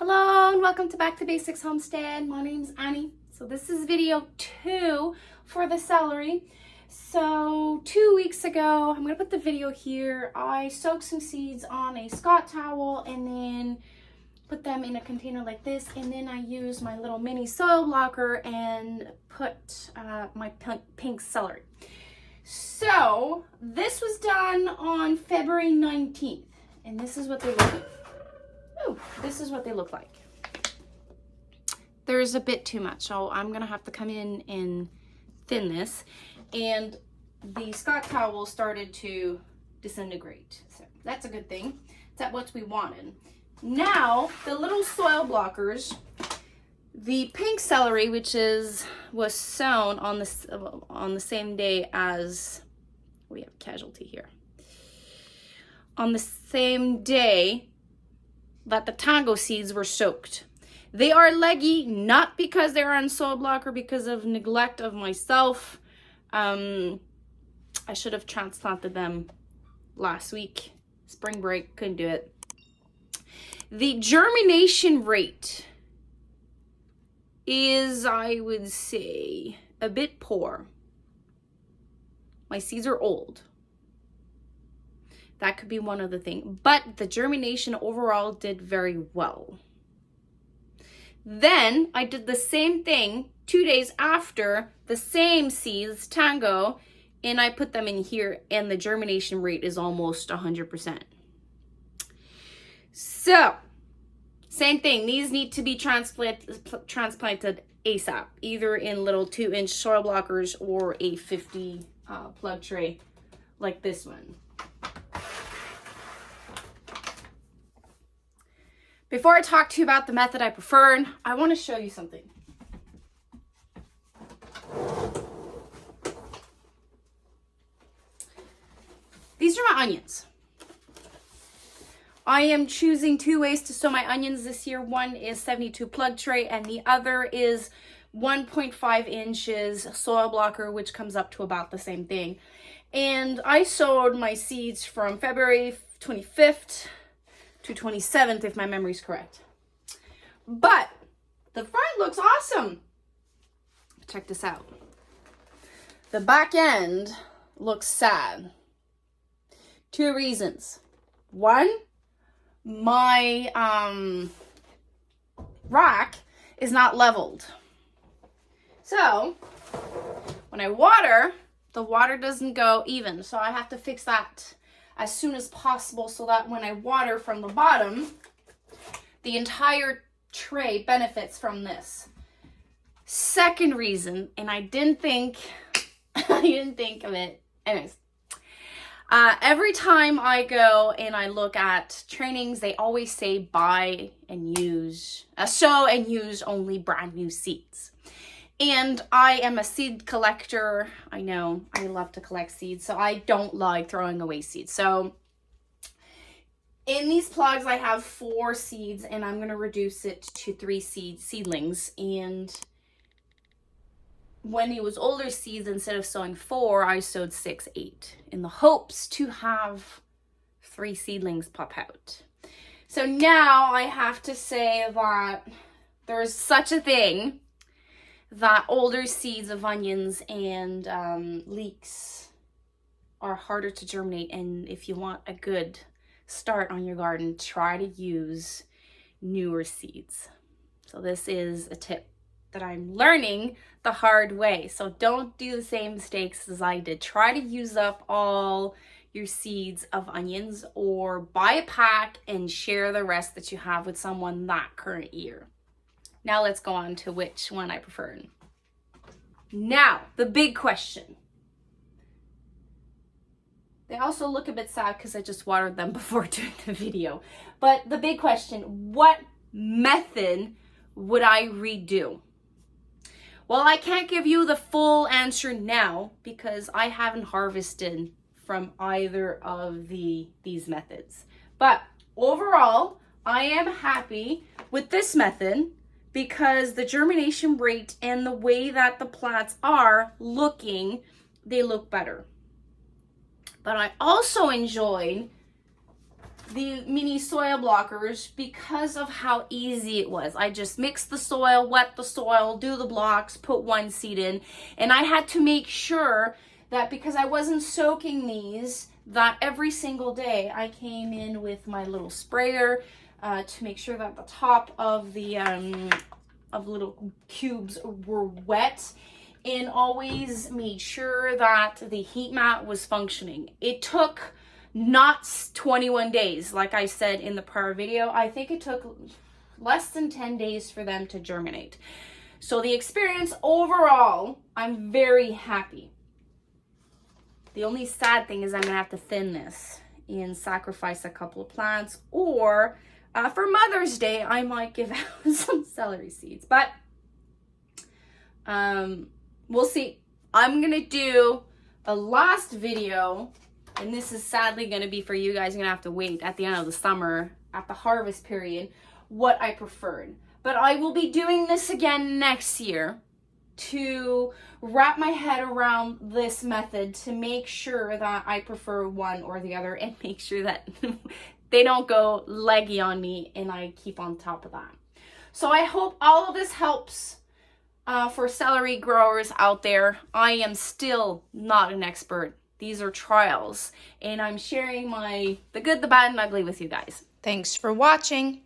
Hello and welcome to Back to Basics Homestead. My name's Annie. So this is video 2 for the celery. So 2 weeks ago, I'm going to put the video here. I soaked some seeds on a Scott towel and then put them in a container like this. And then I used my little mini soil blocker and put my pink celery. So this was done on February 19th. And this is what they look like. Oh, this is what they look like. There's a bit too much, so I'm gonna have to come in and thin this. And the Scott towel started to disintegrate, so that's a good thing. That's what we wanted. Now the little soil blockers, the pink celery, which was sown on the same day as we have a casualty here. On the same day that the tango seeds were soaked. They are leggy, not because they're on soil blocker, because of neglect of myself. I should have transplanted them last week. Spring break, couldn't do it. The germination rate is, I would say, a bit poor. My seeds are old. That could be one of the things. But the germination overall did very well. Then I did the same thing 2 days after, the same seeds, tango, and I put them in here, and the germination rate is almost 100%. So, same thing. These need to be transplanted ASAP, either in little 2-inch soil blockers or a 50 plug tray like this one. Before I talk to you about the method I prefer, I want to show you something. These are my onions. I am choosing 2 ways to sow my onions this year. One is 72 plug tray and the other is 1.5 inches soil blocker, which comes up to about the same thing. And I sowed my seeds from February 25th to 27th, if my memory's correct. But the front looks awesome. Check this out. The back end looks sad. 2 reasons. One, my rack is not leveled. So when I water, the water doesn't go even. So I have to fix that as soon as possible so that when I water from the bottom, the entire tray benefits from this. Second reason, and I didn't think of it. Anyways, every time I go and I look at trainings, they always say buy and use, sow and use only brand new seeds. And I am a seed collector. I know, I love to collect seeds, so I don't like throwing away seeds. So in these plugs, I have 4 seeds, and I'm going to reduce it to 3 seedlings. And when it was older seeds, instead of sowing 4, I sowed 6, 8, in the hopes to have 3 seedlings pop out. So now I have to say that there's such a thing that older seeds of onions and leeks are harder to germinate. And if you want a good start on your garden, try to use newer seeds. So this is a tip that I'm learning the hard way. So don't do the same mistakes as I did. Try to use up all your seeds of onions, or buy a pack and share the rest that you have with someone that current year. Now let's go on to which one I prefer. Now, the big question. They also look a bit sad because I just watered them before doing the video. But the big question, what method would I redo? Well, I can't give you the full answer now because I haven't harvested from either of these methods. But overall, I am happy with this method, because the germination rate and the way that the plants are looking, they look better. But I also enjoyed the mini soil blockers because of how easy it was. I just mixed the soil, wet the soil, do the blocks, put one seed in, and I had to make sure that because I wasn't soaking these, that every single day I came in with my little sprayer to make sure that the top of the little cubes were wet, and always made sure that the heat mat was functioning. It took not 21 days, like I said in the prior video. I think it took less than 10 days for them to germinate. So the experience overall, I'm very happy. The only sad thing is I'm gonna have to thin this and sacrifice a couple of plants, or for Mother's Day, I might give out some celery seeds, but we'll see. I'm gonna do a last video, and this is sadly gonna be for you guys. You're gonna have to wait at the end of the summer, at the harvest period, what I preferred. But I will be doing this again next year to wrap my head around this method to make sure that I prefer one or the other, and make sure that they don't go leggy on me and I keep on top of that. So I hope all of this helps for celery growers out there. I am still not an expert. These are trials, and I'm sharing the good, the bad, and ugly with you guys. Thanks for watching.